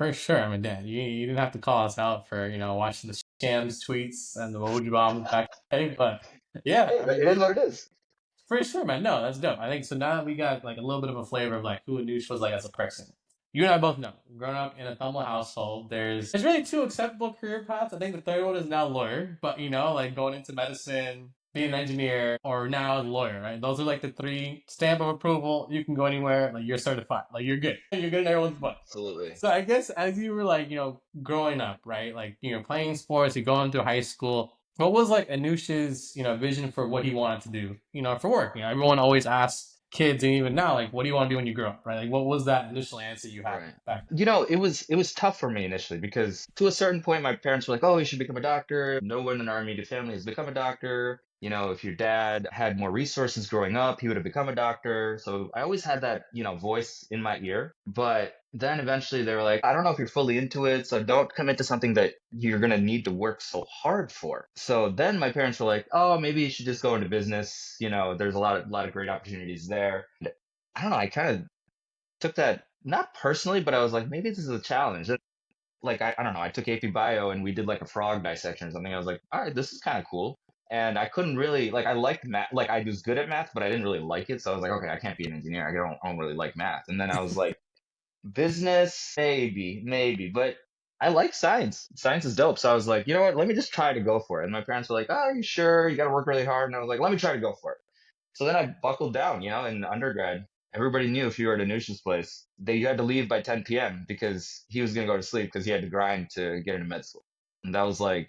For sure. I mean, Dan, you didn't have to call us out for, watching the Shams tweets and the Woj bombs back in the day, but yeah, Hey, I mean, it is what it is. for sure, man. No, that's dope. I think so. Now that we got like a little bit of a flavor of like who Anush was like as a person. You and I both know, growing up in a Tamil household, there's really two acceptable career paths. I think the third one is now lawyer, but like going into medicine, being an engineer, or now a lawyer, right? Those are like the three stamp of approval. You can go anywhere, like you're certified, like you're good. You're good in everyone's book. Absolutely. So I guess as you were like, growing up, right? Like, playing sports, you're going through high school. What was like Anush's, vision for what he wanted to do, for work? Everyone always asks kids and even now, like, what do you want to do when you grow up, right? Like, what was that initial answer you had Right. back It was tough for me initially because to a certain point my parents were like, "Oh, you should become a doctor." No one in our immediate family has become a doctor. If your dad had more resources growing up, he would have become a doctor. So I always had that, voice in my ear. But then eventually they were like, "I don't know if you're fully into it, so don't commit to something that you're gonna need to work so hard for." So then my parents were like, "Oh, maybe you should just go into business. There's a lot of great opportunities there." I don't know. I kind of took that not personally, but I was like, maybe this is a challenge. Like I don't know, I took AP Bio and we did like a frog dissection or something. I was like, all right, this is kind of cool. And I couldn't really like I liked math, like I was good at math, but I didn't really like it. So I was like, okay, I can't be an engineer. I don't really like math. And then I was like, business, maybe, but I like science. Science is dope. So I was like, you know what? Let me just try to go for it. And my parents were like, oh, are you sure? You got to work really hard. And I was like, let me try to go for it. So then I buckled down, in undergrad. Everybody knew if you were at Anush's place, that you had to leave by 10 p.m. because he was going to go to sleep because he had to grind to get into med school. And that was like,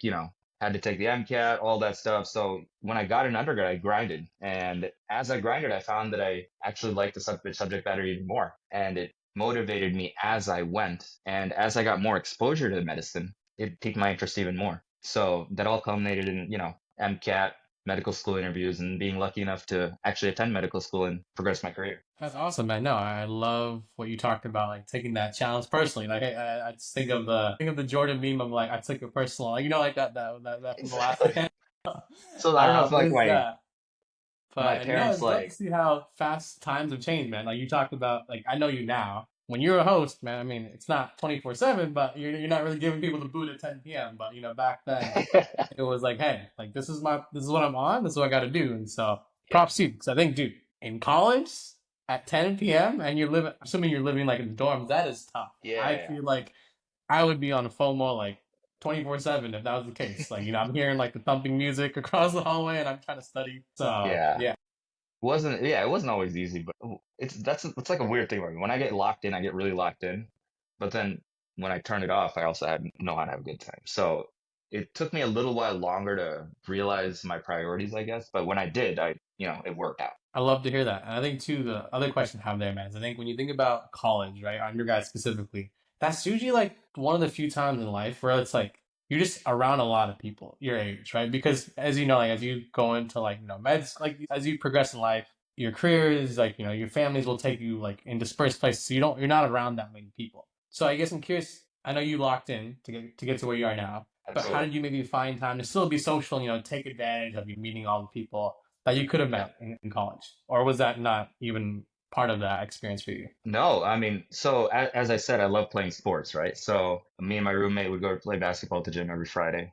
had to take the MCAT, all that stuff. So when I got in undergrad, I grinded. And as I grinded, I found that I actually liked the subject matter even more. And it motivated me as I went. And as I got more exposure to medicine, it piqued my interest even more. So that all culminated in, MCAT, medical school interviews, and being lucky enough to actually attend medical school and progress my career. That's awesome, man. No, I love what you talked about, like taking that challenge personally. Like, I just think of the Jordan meme of like I took it personal, like like that from the last Exactly. man. So I don't know if like There's my that. my But no, parents it's dope to like see how fast times have changed, man. Like you talked about, like I know you now. When you're a host, man, I mean, it's not 24/7, but you're not really giving people the boot at 10 p.m. But back then it was like, hey, like this is what I'm on, this is what I got to do, and so yeah, props to you. Because I think, dude, in college at 10 p.m. and assuming you're living like in dorms, that is tough. I yeah, feel like I would be on FOMO like 24/7 if that was the case. Like I'm hearing like the thumping music across the hallway, and I'm trying to study. So yeah. yeah. It wasn't always easy, but it's like a weird thing where when I get locked in, I get really locked in. But then when I turn it off, I also know how to have a good time. So it took me a little while longer to realize my priorities, I guess. But when I did, it worked out. I love to hear that. And I think too, the other question I have there, man, is I think when you think about college, right, undergrad specifically, that's usually like one of the few times in life where it's like you're just around a lot of people your age, right? Because as you know, like as you go into like meds, like as you progress in life, your career is like your families will take you like in dispersed places, so you're not around that many people. So I guess I'm curious. I know you locked in to get to where you are now, but how Absolutely. did you maybe find time to still be social? Take advantage of you meeting all the people that you could have Yeah. met in college, or was that not even part of that experience for you? No, I mean, so as I said, I love playing sports, right? So me and my roommate would go to play basketball at the gym every Friday.